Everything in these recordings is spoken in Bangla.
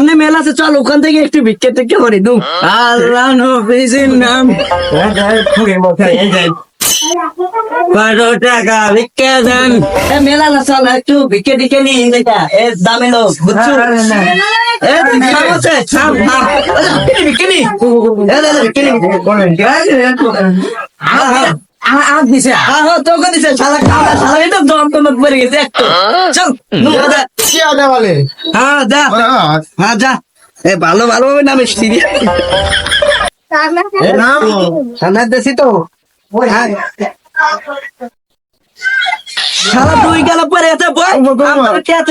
সামনে মেলা আছে, চল ওখান থেকে একটু ভিক্ষে টিক্ষে করি দু। আল্লাহ নবীজির নাম 12 টাকা ভিক্ষে দেন। মেলা না, চল একটু ভিক্ষে টিক্ষে নি দেখা দামে লোক বুঝছো। ভিক্ষে নি তোকে দিছে শালা, শালা এটা দম কমক পড়ে গেছে একটু। চল বলে হ্যাঁ যা, হ্যাঁ যা। ভালো ভালো হবে না মিষ্টি দিয়ে ঠান্ডা দেশি তো। শালা দুই গেল পরে আছে বয়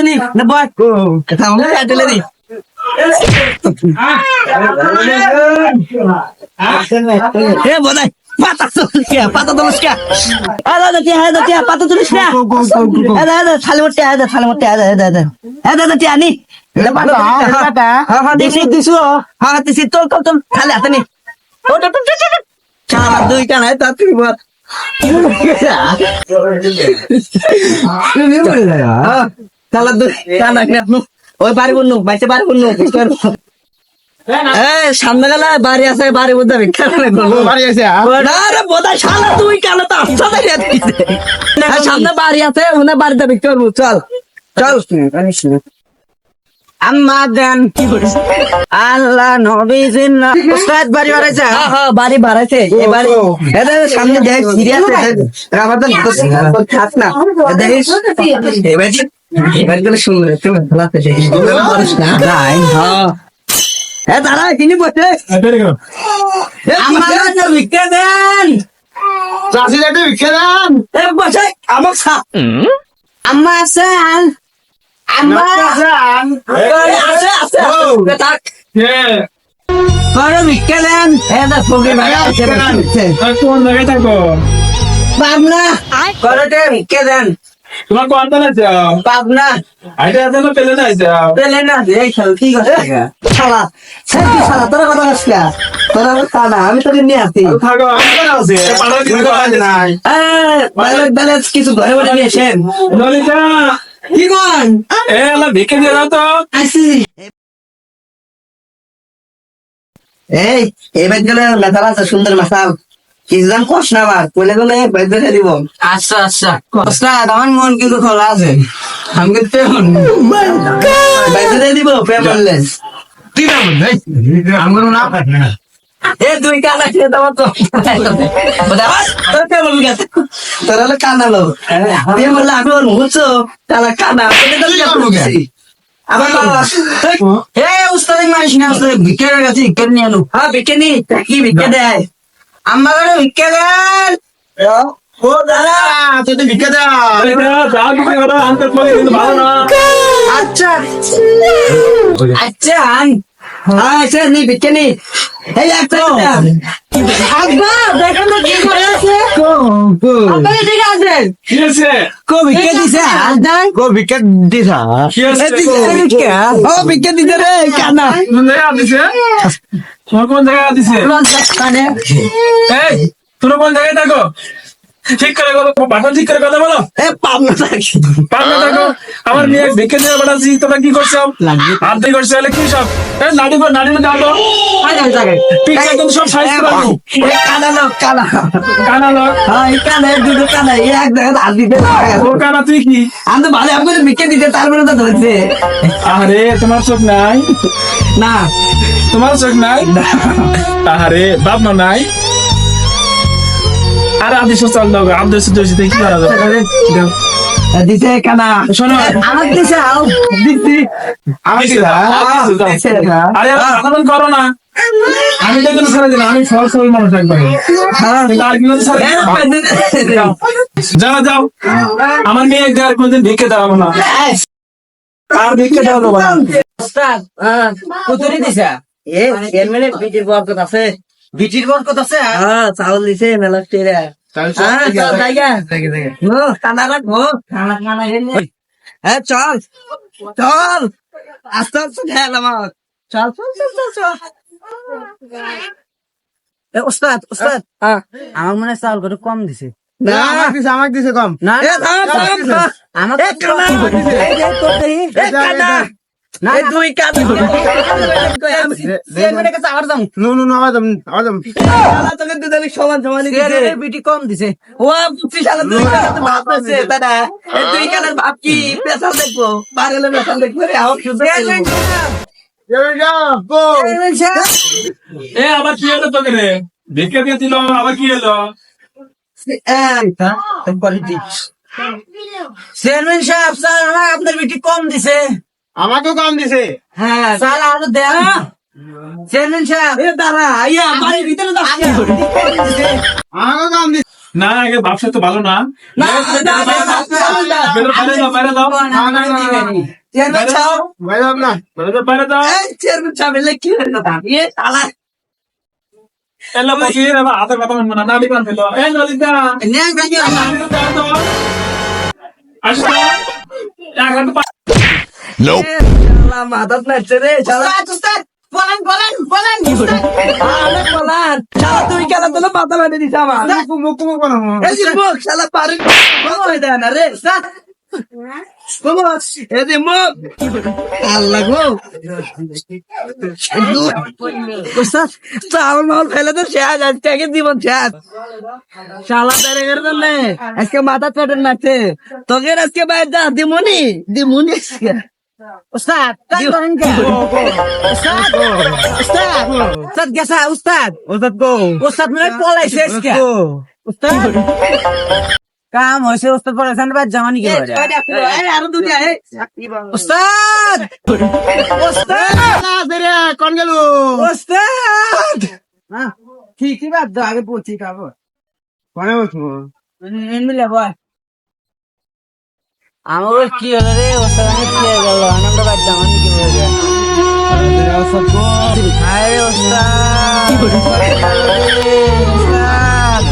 নি না বয় ঢেলে দি। বোধাই পাতা তুলিস কে, পাতা তুলিস কে, পাতা তুলিস না থালে মোটে থালে মোটে আনি দিছু। হ্যাঁ দিছি, তোর তোর খালি হাতে নি দুই কানায় তা তুই বল। ওই বাড়ি বন্যু বাইসে বাড়ি বন্যু সামনে গেলে বাড়ি আছে, বাড়ি বুঝতে বাড়ি আছে বোধহয় সামনে তুই কেন তো সামনে বাড়ি আছে, ওখানে বাড়িতে বিক্রি করবো। চল চল আম্মা দেন আল্লাহ নবীজির নাম। বাড়ি বাড়াইছে, হ্যাঁ হ্যাঁ বাড়ি বাড়াইছে এবার। সামনে দেখ সিরিয়াস থাক না দেখিস এবার গেলে শুনবে তুমি দাঁড়া কিনি বসে ভিক্ষা দেন ভিক্ষে দেন বসে আমার আম্মা আছে আম্মা ভিক্ষা দেন। কোন জায়গায় থাকো পাবনা ভিক্ষা দেন। তোমার কোন তালে যাও পাবনা আইটা আছে না পেলে না যাও পেলে না এই খেল কি করছে শালা শালা তোরা কথা বলছিস তোরা কানা আমি তোকে নিয়ে আসি থাকো আমার আছে পাড়া কিছু কাজ নাই ব্যালেন্স কিছু ঘরে ঘরে নিয়ে এসেন। ললিতা কি কোন এলা ভিক্ষে দিয়ে দাও তো আসি এই এবার গেলে মেথাল আছে সুন্দর মেথাল কিছুজন কষ না আবার বলে গেলে বেঁধে দিব। আচ্ছা আচ্ছা কষ্টা আমার মন কিন্তু খোলা আছে, আমি কিন্তু বেঁধে দিব পেপারলেস। তুই না আমার না পারে না এ দুই কানা খেয়ে দেওয়া তো তোর কেমন গেছে তোর হলো কানালো দিয়ে বললে আমি ওর মুহূর্ত তাহলে কানা আবার উস্তাদ মানিস না ভিক্ষে গেছে ভিক্ষে নিয়ে আনো। হ্যাঁ ভিক্ষে নি কি ভিক্ষে দেয় আমার ভিক্ষে দেন। ও দাদা তুই ভিক্ষে দাও যা তুমি ওরা আনতে পারি কিন্তু ভালো না। আচ্ছা আচ্ছা হ্যাঁ আচ্ছা নি ভিক্ষে নি এই একটা আব্বা দেখেন তো কি করে আছে আব্বা ঠিক আছে কি আছে কো ভিক্ষে দিছে আদান কো ভিক্ষে দিছা কি আছে ও ভিক্ষে দিছে রে কানা কোন জায়গা দিছে তোমার কোন জায়গা দিছে এই তোর কোন জায়গায় থাকো ঠিক করে বাটা ঠিক করে কথা বলো। পাবনা থাকি পাবনা থাকো আমার মেয়ে ভিক্ষে দিয়ে পাঠাচ্ছি তোমরা কি করছো আর্ধি করছো হলে কি সব নাড়ি নাড়ি যাবো পিকচার কিন্তু সব সাইজ করে কানা লোক কানা কানা লোক হ্যাঁ কানা দুটো কানা এক জায়গায় হাত দিতে ও কানা তুই কি আমি তো ভালো আপনাকে ভিক্ষে দিতে তারপরে তো ধরছে। আরে তোমার চোখ নাই না তোমার চোখ নাই আরে বাপ মা নাই আরে আদেশ চাল দাও আদেশ দিয়েছি কি করা যাবে দিছে কানা শোনো আমার দিছে আও দিছি আমি আরে আন্দোলন করো না আমি তো কোনো ছেড়ে দিলাম আমি সব সব মানুষ একবারে আর কি যাও যাও আমার মেয়ে একবার কোনদিন ভিক্ষে দাও না আর ভিক্ষে দাও না ওস্তাদ কুতুরি দিছে এর মানে বিটির বরকত আছে বিটির বরকত আছে হ্যাঁ চাউল দিছে মেলা টেরা চল চল আস্তে আস্তে খেয়াল আমার চল চল চল চল চল ওস্তাদ ওস্তাদ আমার মনে হয় চাউল কত কম দিছে না আমাকে দিছে কম না আমাকে এই দুই কান চেয়ারম্যানের কাছে আবার যাম শালা তোকে দুজনে সমান সমানই দিছে চেয়ারম্যানের বিটি কম দিছে ও বুঝছি শালা দুই কানের তো ভাব আছে দাদা এই দুই কানের ভাব কি পেশাল দেখবো বারেলে পেশাল দেখবো রে আও শুধু চেয়ারম্যান সাহেব এ আবার কি হলো তোকে রে ভিক্ষা দিয়ে দিল আবার কি হলো চেয়ারম্যান সাহেব স্যার আমার আপনার বিটি কম দিছে আমাকেও কাম দিছে হ্যাঁ স্যার আরো দেন চেয়ারম্যান সাহেব এ দাঁড়া আইয়া বাড়ির ভিতরে যাচ্ছে আমাকেও কাম দিছে না আগে ব্যবসা তো ভালো না না না বাইরে দাও বাইরে দাও চেয়ারম্যান সাহেব ভাইলাম না বাইরে দাও এই চেয়ারম্যান সাহেব এলে কি হলো দাদা এ শালা এলা বসি রে বা হাতের কথা মন না নাড়ি কান ফেলো এ ললিতা ন্যাং ভাঙি আসো এক হাত শালা মাথাত নাচছে রে শালা উস্তাদ বলেন বলেন বলেন অনেক বলার শালা তুই কেন তোর মাথা বেঁধে দিস আমার মুখ কোনো এই যে মুখ শালা পারে বন্ধ হয়ে দেয় না রে স্যার এই যে মুখ আল্লাহ গো স্যার চাল মাল ফেলে তো শেষ আজকে জীবন শেষ শালা বেড়ে গেছে জন্য আজকে মাথা পেটের নাচছে তোকে আজকে বাইরে যা দিমুনি উস্তাদ কাজ করেন কে উস্তাদ উস্তাদ উস্তাদ গেছা উস্তাদ ওস্তাদ গো উস্তাদ মনে হয় পলাইছে আজকে উস্তাদ কাম হয়েছে উস্তাদ পলাইছেন বাদ জামানি কে আরো দুটা উস্তাদ উস্তাদ রে কোন গেল উস্তাদ ঠিকই বাদ দাও আগে বলছি খাবো কোনে বসবো মিলে বল আমার কি হলো রে উস্তাদ আমি কি হয়ে গেল আনন্দ বাদ জামানি কি হয়ে গেল আরে উস্তাদ উস্তাদ উস্তাদ